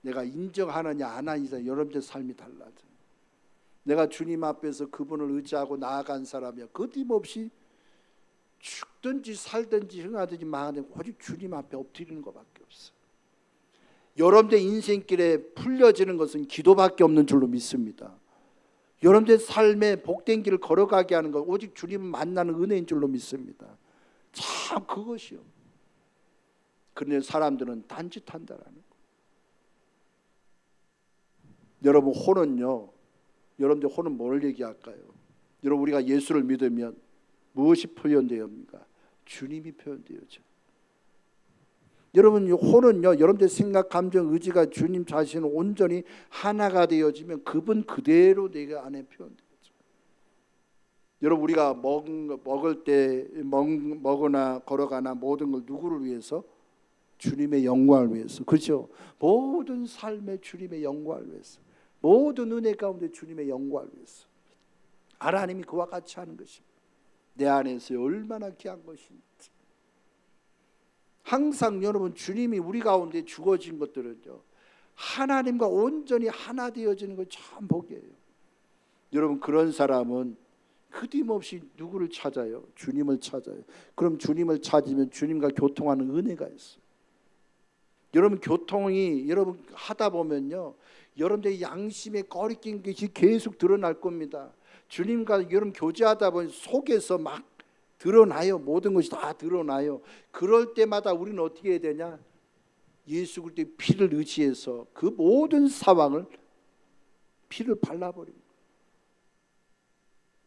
S1: 내가 인정하느냐 안 하느냐, 여러분들 삶이 달라져. 내가 주님 앞에서 그분을 의지하고 나아간 사람이야, 거침없이 죽든지 살든지 흥하든지 망하든지 오직 주님 앞에 엎드리는 것밖에 없어. 여러분들 인생길에 풀려지는 것은 기도밖에 없는 줄로 믿습니다. 여러분들 삶에 복된 길을 걸어가게 하는 것 오직 주님을 만나는 은혜인 줄로 믿습니다. 참, 그것이요. 그런데 사람들은 딴짓한다라는 거. 여러분, 혼은요, 여러분들 혼은 뭘 얘기할까요? 여러분, 우리가 예수를 믿으면 무엇이 표현되옵니까? 주님이 표현되어져. 여러분, 혼은요, 여러분들 생각, 감정, 의지가 주님 자신을 온전히 하나가 되어지면 그분 그대로 내가 안에 표현되죠. 여러분, 우리가 먹을 때 먹거나 걸어가나 모든 걸 누구를 위해서? 주님의 영광을 위해서. 그렇죠? 모든 삶의 주님의 영광을 위해서, 모든 은혜 가운데 주님의 영광을 위해서. 하나님이 그와 같이 하는 것입니다. 내 안에서 얼마나 귀한 것인지. 항상 여러분, 주님이 우리 가운데 주어진 것들은요, 하나님과 온전히 하나 되어지는 걸 참 복이에요. 여러분, 그런 사람은 끊임없이 누구를 찾아요? 주님을 찾아요. 그럼 주님을 찾으면 주님과 교통하는 은혜가 있어요. 여러분, 교통이 여러분 하다 보면요, 여러분들의 양심에 꺼리낀 것이 계속 드러날 겁니다. 주님과 여러분 교제하다 보면 속에서 막 드러나요. 모든 것이 다 드러나요. 그럴 때마다 우리는 어떻게 해야 되냐? 예수 그리스도의 피를 의지해서 그 모든 상황을 피를 발라버립니다.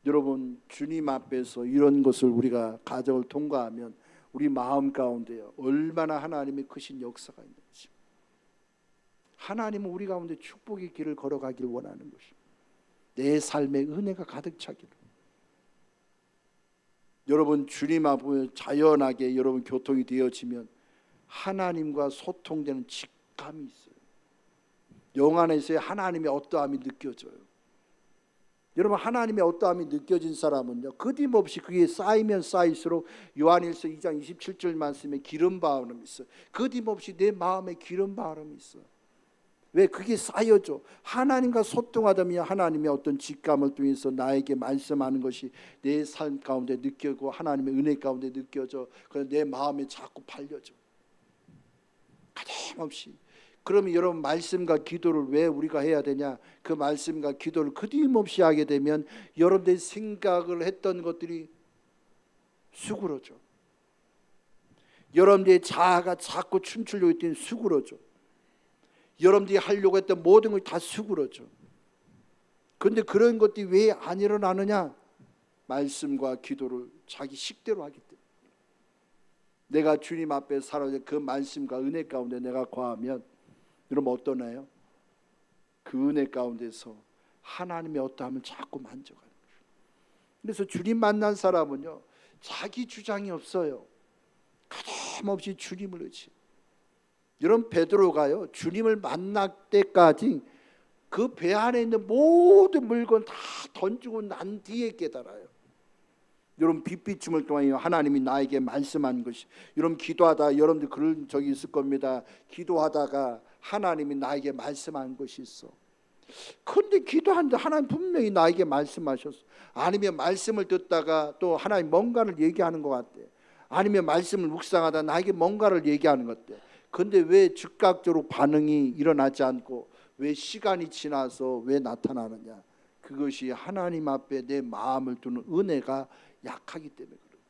S1: 여러분, 주님 앞에서 이런 것을 우리가 가정을 통과하면 우리 마음 가운데요, 얼마나 하나님의 크신 역사가 있는지. 하나님은 우리 가운데 축복의 길을 걸어가길 원하는 것입니다. 내 삶에 은혜가 가득 차기를. 여러분, 주님 앞에 자연하게 여러분 교통이 되어지면 하나님과 소통되는 직감이 있어요. 영 안에서의 하나님의 어떠함이 느껴져요. 여러분, 하나님의 어떠함이 느껴진 사람은요, 끊임없이 그게 쌓이면 쌓일수록 요한일서 2장 27절 말씀에 기름 바람이 있어요. 끊임없이 내 마음에 기름 바람이 있어요. 왜? 그게 쌓여져. 하나님과 소통하다면 하나님의 어떤 직감을 통해서 나에게 말씀하는 것이 내 삶 가운데 느껴지고 하나님의 은혜 가운데 느껴져. 그래서 내 마음에 자꾸 팔려져. 가감없이. 그러면 여러분, 말씀과 기도를 왜 우리가 해야 되냐? 그 말씀과 기도를 끊임없이 하게 되면 여러분들의 생각을 했던 것들이 수그러져. 여러분들의 자아가 자꾸 춤추려고 했더니 수그러져. 여러분들이 하려고 했던 모든 것이 다 수그러져. 그런데 그런 것들이 왜 안 일어나느냐? 말씀과 기도를 자기 식대로 하기 때문에. 내가 주님 앞에 살아서 그 말씀과 은혜 가운데 내가 거하면 여러분 어떠나요? 그 은혜 가운데서 하나님의 어떠함을 자꾸 만져가는 거예요. 그래서 주님 만난 사람은요, 자기 주장이 없어요. 가감없이 주님을 의지. 여러분 베드로가요, 주님을 만날 때까지 그 배 안에 있는 모든 물건 다 던지고 난 뒤에 깨달아요. 여러분 빗비춤을 통하여 하나님이 나에게 말씀한 것이, 여러분 기도하다 여러분들 그런 적이 있을 겁니다. 기도하다가 하나님이 나에게 말씀한 것이 있어. 그런데 기도하는데 하나님 분명히 나에게 말씀하셨어. 아니면 말씀을 듣다가 또 하나님 뭔가를 얘기하는 것 같대. 아니면 말씀을 묵상하다 나에게 뭔가를 얘기하는 것 같대. 근데 왜 즉각적으로 반응이 일어나지 않고 왜 시간이 지나서 왜 나타나느냐? 그것이 하나님 앞에 내 마음을 두는 은혜가 약하기 때문에 그래요.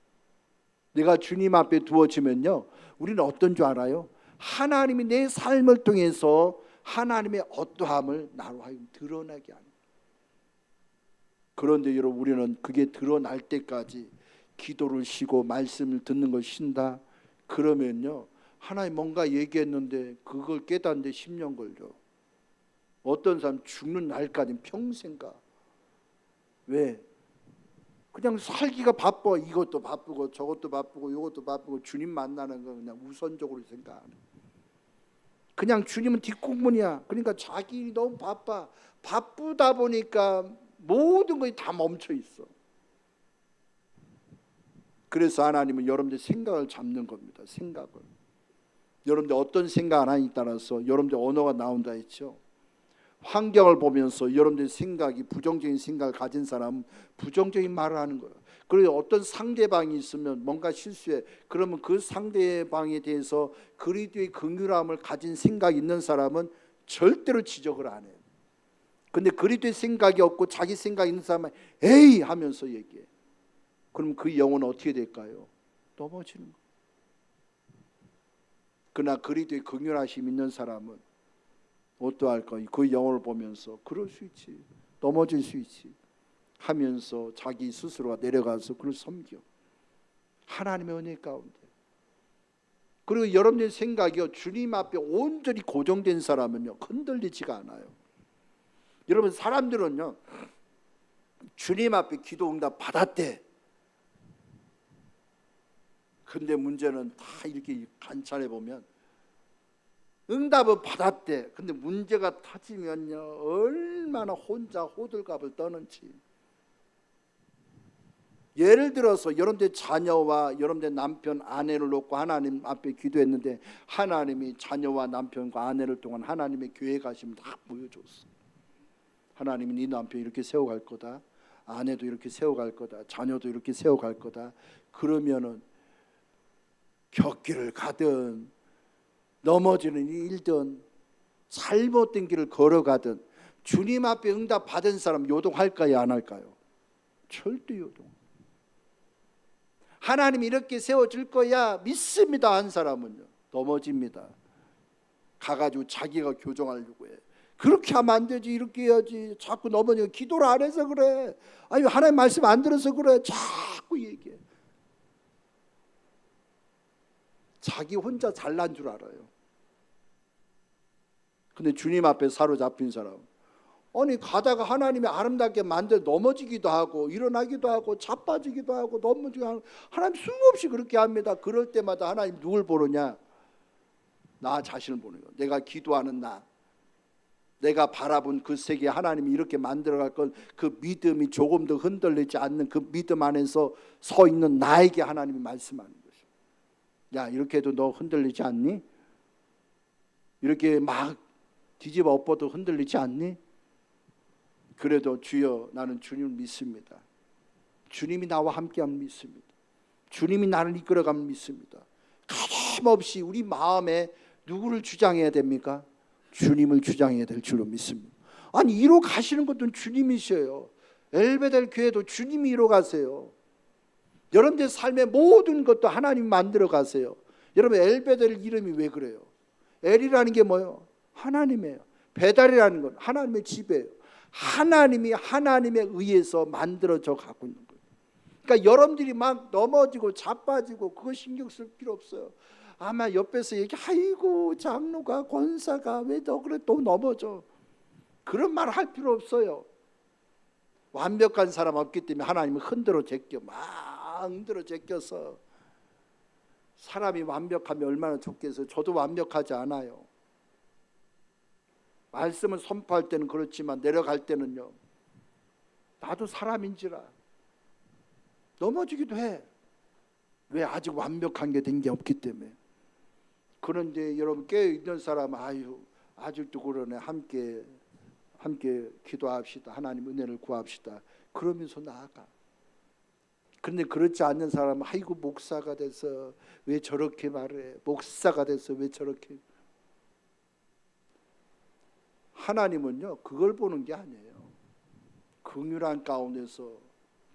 S1: 내가 주님 앞에 두어지면요, 우리는 어떤 줄 알아요? 하나님이 내 삶을 통해서 하나님의 어떠함을 나로 하여금 드러나게 하는. 그런데 여러분 우리는 그게 드러날 때까지 기도를 쉬고 말씀을 듣는 걸 쉰다. 그러면요, 하나님 뭔가 얘기했는데 그걸 깨닫는데 10년 걸려. 어떤 사람 죽는 날까지 평생 가. 왜? 그냥 살기가 바빠. 이것도 바쁘고 저것도 바쁘고 이것도 바쁘고 주님 만나는 거 그냥 우선적으로 생각하는. 그냥 주님은 뒷공문이야. 그러니까 자기 일이 너무 바빠. 바쁘다 보니까 모든 것이 다 멈춰 있어. 그래서 하나님은 여러분들 생각을 잡는 겁니다. 생각을. 여러분들 어떤 생각 하나에 따라서 여러분들 언어가 나온다 했죠. 환경을 보면서 여러분들의 생각이 부정적인 생각을 가진 사람은 부정적인 말을 하는 거예요. 그리고 어떤 상대방이 있으면 뭔가 실수해. 그러면 그 상대방에 대해서 그리스도의 긍휼함을 가진 생각이 있는 사람은 절대로 지적을 안 해요. 근데 그리스도의 생각이 없고 자기 생각이 있는 사람은 에이 하면서 얘기해. 그럼 그 영혼은 어떻게 될까요? 넘어지는 거예요. 그러나 그리스도의 긍휼하심 있는 사람은 어떠할까? 그 영혼을 보면서 그럴 수 있지, 넘어질 수 있지 하면서 자기 스스로가 내려가서 그를 섬겨. 하나님의 은혜 가운데. 그리고 여러분의 생각이요, 주님 앞에 온전히 고정된 사람은요 흔들리지가 않아요. 여러분 사람들은요 주님 앞에 기도 응답 받았대. 근데 문제는 다 이렇게 관찰해 보면 응답은 받았대. 근데 문제가 터지면요 얼마나 혼자 호들갑을 떠는지. 예를 들어서 여러분들 자녀와 여러분들 남편 아내를 놓고 하나님 앞에 기도했는데 하나님이 자녀와 남편과 아내를 통한 하나님의 계획하심을 다 보여줬어. 하나님이 네 남편 이렇게 세워갈 거다, 아내도 이렇게 세워갈 거다, 자녀도 이렇게 세워갈 거다. 그러면은 곁길을 가든 넘어지는 일든 잘못된 길을 걸어가든 주님 앞에 응답 받은 사람 요동할까요, 안 할까요? 절대 요동. 하나님이 이렇게 세워줄 거야 믿습니다 한 사람은요 넘어집니다. 가가지고 자기가 교정하려고 해. 그렇게 하면 안 되지, 이렇게 해야지. 자꾸 넘어지고 기도를 안 해서 그래. 아니 하나님 말씀 안 들어서 그래. 자꾸 얘기해. 자기 혼자 잘난 줄 알아요. 근데 주님 앞에 사로잡힌 사람, 아니 가다가 하나님이 아름답게 만들어 넘어지기도 하고 일어나기도 하고 자빠지기도 하고 넘어지기도 하고 하나님 수없이 그렇게 합니다. 그럴 때마다 하나님 누굴 보느냐? 나 자신을 보는 거예요. 내가 기도하는 나, 내가 바라본 그 세계 하나님이 이렇게 만들어갈 건 그 믿음이 조금 더 흔들리지 않는 그 믿음 안에서 서 있는 나에게 하나님이 말씀하는 것이죠. 야 이렇게 해도 너 흔들리지 않니? 이렇게 막 뒤집어 엎어도 흔들리지 않니? 그래도 주여 나는 주님을 믿습니다. 주님이 나와 함께하면 믿습니다. 주님이 나를 이끌어가면 믿습니다. 가감없이 우리 마음에 누구를 주장해야 됩니까? 주님을 주장해야 될 줄로 믿습니다. 아니 이로 가시는 것도 주님이셔요. 엘베델 교회도 주님이 이로 가세요. 여러분들 삶의 모든 것도 하나님 만들어 가세요. 여러분 엘베델 이름이 왜 그래요? 엘이라는 게 뭐예요? 하나님이에요. 배달이라는 건 하나님의 집이에요. 하나님이 하나님에 의해서 만들어져 가고 있는 거예요. 그러니까 여러분들이 막 넘어지고 자빠지고 그거 신경 쓸 필요 없어요. 아마 옆에서 얘기, 아이고 장로가 권사가 왜 너 그래 또 넘어져, 그런 말 할 필요 없어요. 완벽한 사람 없기 때문에 하나님은 흔들어 제껴, 막 흔들어 제껴서. 사람이 완벽하면 얼마나 좋겠어요. 저도 완벽하지 않아요. 말씀을 선포할 때는 그렇지만 내려갈 때는요, 나도 사람인지라 넘어지기도 해. 왜? 아직 완벽한 게 된 게 없기 때문에. 그런데 여러분 깨어 있는 사람은 아유 아직도 그러네, 함께 기도합시다, 하나님 은혜를 구합시다, 그러면서 나아가. 그런데 그렇지 않는 사람은 아이고 목사가 돼서 왜 저렇게 말해, 목사가 돼서 왜 저렇게. 하나님은요 그걸 보는 게 아니에요. 긍휼한 가운데서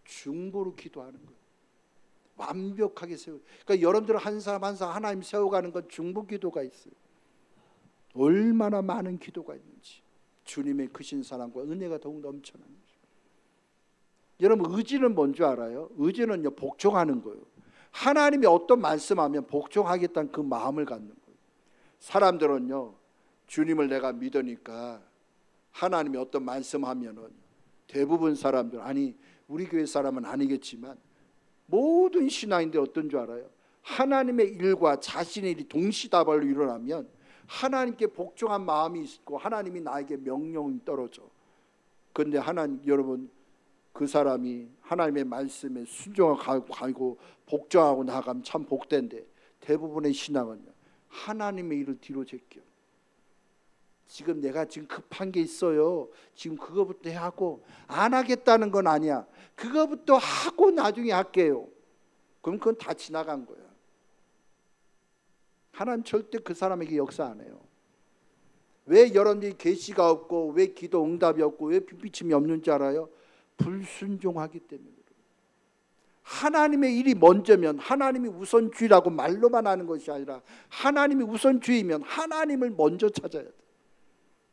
S1: 중보로 기도하는 거예요. 완벽하게 세우. 그러니까 여러분들 한 사람 한 사람 하나님 세워가는 건 중보 기도가 있어요. 얼마나 많은 기도가 있는지. 주님의 크신 사랑과 은혜가 더욱 넘쳐나는 거죠. 여러분 의지는 뭔지 알아요? 의지는요 복종하는 거예요. 하나님이 어떤 말씀하면 복종하겠다는 그 마음을 갖는 거예요. 사람들은요 주님을 내가 믿으니까 하나님이 어떤 말씀하면은 대부분 사람들, 아니 우리 교회 사람은 아니겠지만 모든 신앙인들 어떤 줄 알아요? 하나님의 일과 자신의 일이 동시다발로 일어나면 하나님께 복종한 마음이 있고 하나님이 나에게 명령이 떨어져. 그런데 하나님, 여러분 그 사람이 하나님의 말씀에 순종하고 복종하고 나가면 참 복된데, 대부분의 신앙은요 하나님의 일을 뒤로 제껴. 지금 내가 지금 급한 게 있어요, 지금 그거부터 하고, 안 하겠다는 건 아니야, 그거부터 하고 나중에 할게요. 그럼 그건 다 지나간 거야. 하나님 절대 그 사람에게 역사 안 해요. 왜 여러분들이 계시가 없고 왜 기도 응답이 없고 왜 빛비침이 없는 줄 알아요? 불순종하기 때문에. 하나님의 일이 먼저면 하나님이 우선주의라고 말로만 하는 것이 아니라 하나님이 우선주의면 하나님을 먼저 찾아야 돼.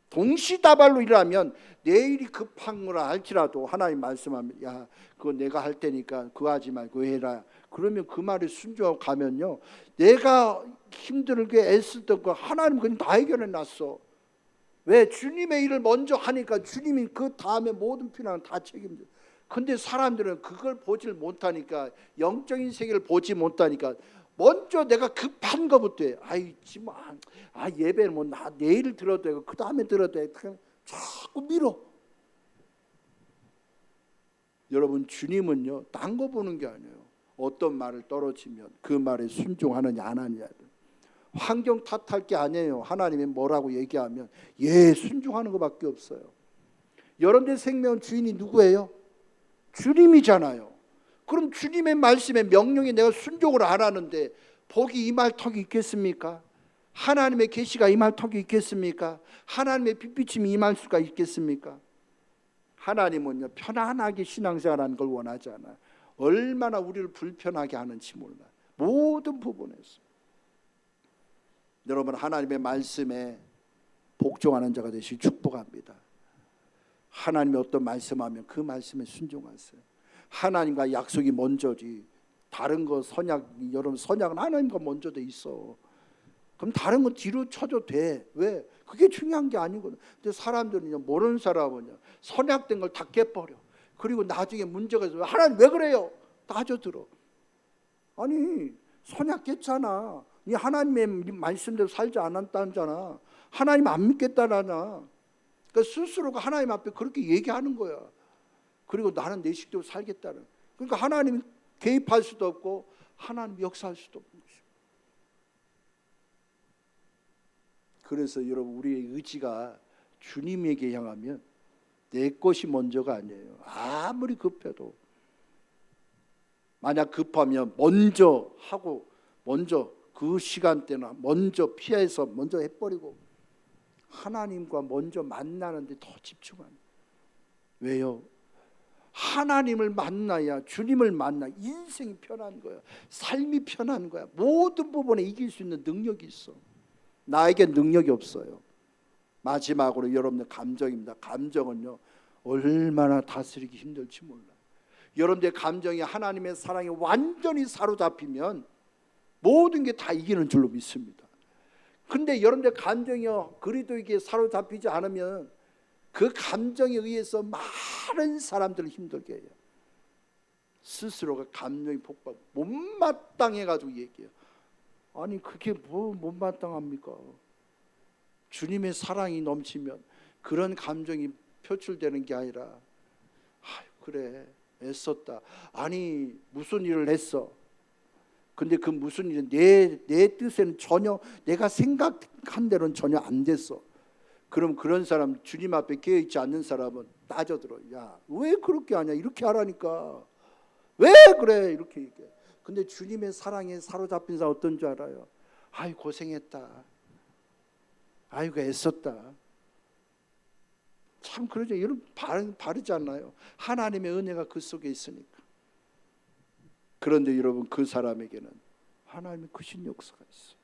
S1: 동시다발로 일하면 내 일이 급한 거라 할지라도 하나님 말씀하면 야 그거 내가 할 테니까 그거 하지 말고 해라. 그러면 그 말에 순종하고 가면요 내가 힘들게 애쓰던 거 하나님 그냥 다 해결해 놨어. 왜? 주님의 일을 먼저 하니까 주님이 그 다음에 모든 필요한 다 책임져. 근데 사람들은 그걸 보질 못하니까, 영적인 세계를 보지 못하니까 먼저 내가 급한 거부터 해. 아이 지금 예배는 뭐 내일 들어도 되고 그 다음에 들어도 돼. 자꾸 밀어. 여러분 주님은요 딴 거 보는 게 아니에요. 어떤 말을 떨어지면 그 말에 순종하느냐 안 하느냐. 환경 탓할 게 아니에요. 하나님이 뭐라고 얘기하면 순종하는 것밖에 없어요. 여러분의 생명 주인이 누구예요? 주님이잖아요. 그럼 주님의 말씀에 명령에 내가 순종을 안 하는데 복이 임할 턱이 있겠습니까? 하나님의 계시가 임할 턱이 있겠습니까? 하나님의 빛비침이 임할 수가 있겠습니까? 하나님은요 편안하게 신앙생활하는 걸 원하지 않아요. 얼마나 우리를 불편하게 하는지 몰라요. 모든 부분에서. 여러분 하나님의 말씀에 복종하는 자가 되시길 축복합니다. 하나님이 어떤 말씀하면 그 말씀에 순종하세요. 하나님과 약속이 먼저지 다른 거 여러분 선약은 하나님과 먼저 돼 있어. 그럼 다른 거 뒤로 쳐도 돼. 왜? 그게 중요한 게 아니거든. 근데 사람들은요 모르는 사람은요 선약된 걸 다 깨버려. 그리고 나중에 문제가 있어요. 하나님 왜 그래요? 따져들어. 아니 선약 깼잖아. 네 하나님의 말씀대로 살지 않았다잖아. 하나님 안 믿겠다라나. 그러니까 스스로가 하나님 앞에 그렇게 얘기하는 거야. 그리고 나는 내 식대로 살겠다는. 그러니까 하나님이 개입할 수도 없고 하나님 역사할 수도 없는 것이죠. 그래서 여러분 우리의 의지가 주님에게 향하면 내 것이 먼저가 아니에요. 아무리 급해도. 만약 급하면 먼저 하고 먼저 그 시간대나 먼저 피해서 먼저 해버리고 하나님과 먼저 만나는데 더 집중하는. 왜요? 하나님을 만나야 주님을 만나 인생이 편한 거야. 삶이 편한 거야. 모든 부분에 이길 수 있는 능력이 있어. 나에겐 능력이 없어요. 마지막으로 여러분들 감정입니다. 감정은요 얼마나 다스리기 힘들지 몰라요. 여러분들의 감정이 하나님의 사랑에 완전히 사로잡히면 모든 게 다 이기는 줄로 믿습니다. 근데 여러분들의 감정이요 그리스도에게 사로잡히지 않으면 그 감정에 의해서 많은 사람들을 힘들게 해요. 스스로가 감정이 폭발, 못마땅해가지고 얘기해요. 아니 그게 뭐 못마땅합니까? 주님의 사랑이 넘치면 그런 감정이 표출되는 게 아니라 그래 애썼다. 아니 무슨 일을 했어. 근데 그 무슨 일은 내 뜻에는 전혀 내가 생각한 대로는 전혀 안 됐어. 그럼 그런 사람 주님 앞에 깨어있지 않는 사람은 따져들어. 야 왜 그렇게 하냐 이렇게 하라니까. 왜 그래 이렇게 얘기해. 근데 주님의 사랑에 사로잡힌 사람 어떤 줄 알아요? 아이 고생했다. 아이고 애썼다. 참 그러죠. 여러분 바르지 않나요? 하나님의 은혜가 그 속에 있으니까. 그런데 여러분 그 사람에게는 하나님의 크신 역사가 있어요.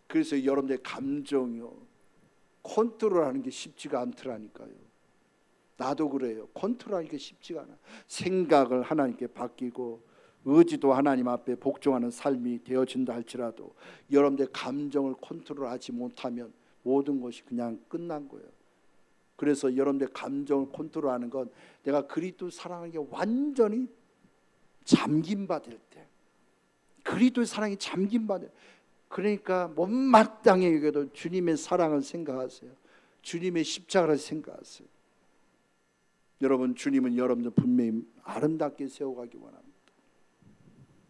S1: 그래서 여러분들의 감정이요 컨트롤하는 게 쉽지가 않더라니까요. 나도 그래요. 컨트롤하는 게 쉽지가 않아. 생각을 하나님께 맡기고 의지도 하나님 앞에 복종하는 삶이 되어진다 할지라도 여러분들의 감정을 컨트롤하지 못하면 모든 것이 그냥 끝난 거예요. 그래서 여러분들의 감정을 컨트롤하는 건 내가 그리스도 사랑하는 게 완전히 잠김 받을 때, 그리스도의 사랑이 잠김 받을, 그러니까 못마땅해 여겨도 주님의 사랑을 생각하세요. 주님의 십자가를 생각하세요. 여러분 주님은 여러분들 분명히 아름답게 세워가기 원합니다.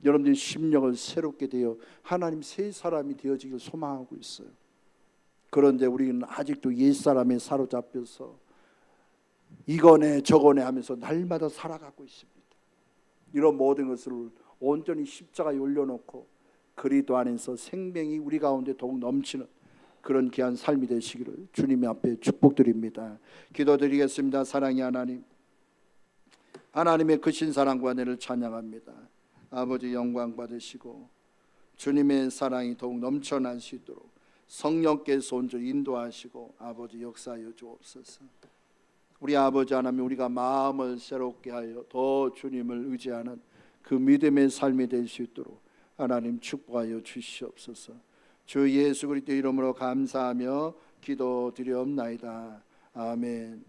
S1: 여러분들의 심령을 새롭게 되어 하나님 새 사람이 되어지길 소망하고 있어요. 그런데 우리는 아직도 옛사람에 사로잡혀서 이거네 저거네 하면서 날마다 살아가고 있습니다. 이런 모든 것을 온전히 십자가에 올려놓고 그리스도 안에서 생명이 우리 가운데 더욱 넘치는 그런 귀한 삶이 되시기를 주님 앞에 축복드립니다. 기도드리겠습니다. 사랑의 하나님, 하나님의 크신 사랑과 은혜를 찬양합니다. 아버지 영광 받으시고 주님의 사랑이 더욱 넘쳐날 수 있도록 성령께서 온전히 인도하시고 아버지 역사하여 주옵소서. 우리 아버지 하나님, 우리가 마음을 새롭게 하여 더 주님을 의지하는 그 믿음의 삶이 될 수 있도록 하나님 축복하여 주시옵소서. 주 예수 그리스도 이름으로 감사하며 기도드리옵나이다. 아멘.